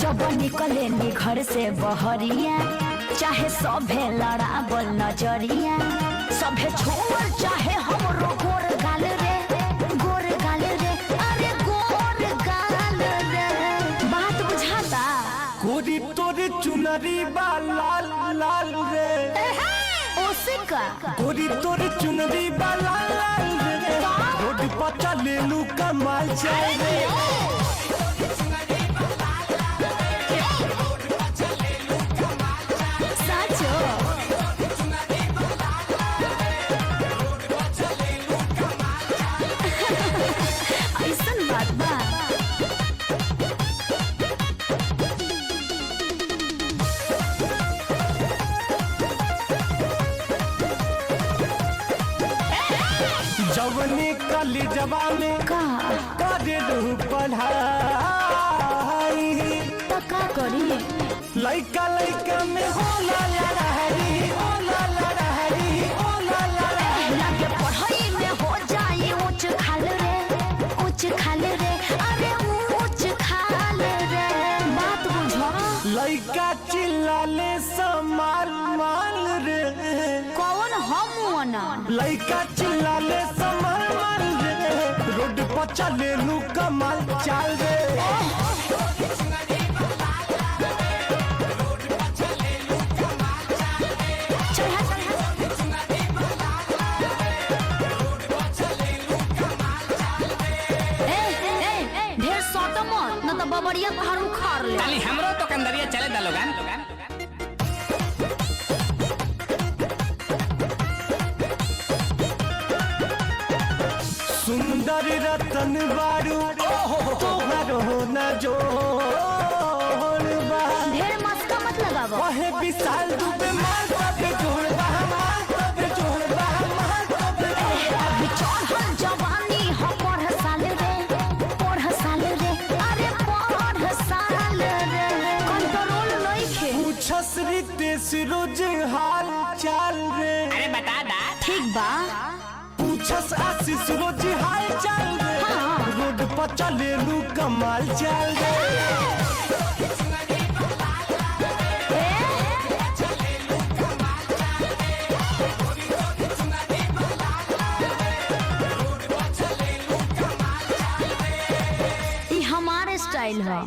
जब निकले नी घर से बहरिया, चाहे सभे लड़ावल नजरिया, सभे छोड़ चाहे हमरो गोर गाल रे, गोर गाल रे, अरे गोर गाल रे। बात बुझाता? गोरी तोरे चुनरी बा लाल लाल रे, ओसिका गोरी तोरे चुनरी बा लाल लाल रे, रोड पर चले लू कमाल जाए रे। जवनी कली जवानी करे रहू पढ़ाई, तो का करी? लइका लइका में होला लड़ाई, होला लड़ाई, होला लड़ाई। लगे पढ़ाई में हो जाए ऊंच खाल रे, ऊंच खाल रे, अरे ऊंच खाल रे। बात बुझो? लइका चिल्लाले समाल माल रे, कौन हम ना? लइका चिल्लाले समाल माल रे, रोड पर चले लू कमाल चाल रे। ढेर सोटो मत न तो बबरिया पहाड़ उखाड़ ले। ताली हमरो तो कंदरिया चले दा लोगन। सुंदर रतन बारू तोहरो न जोड़ बा, ढेर मस्का मत लगावो। वहे विशाल दुबे मार तबे जोड़ बा, मार तबे जोड़ बा, मार तबे जोड़ बा। अभी चढ़ल जवानी हो पढ़ साल रे, पढ़ साल रे, अरे पढ़ साल रे। कंट्रोल नइखे। पूछस रितेश रोज हाल चाल रे, अरे बता दा। ठीक बा। पूछस आशीष रोज हाल चाल रे, हाँ। रोड पर चले लू कमाल चाल रे। ई हमारे स्टाइल है।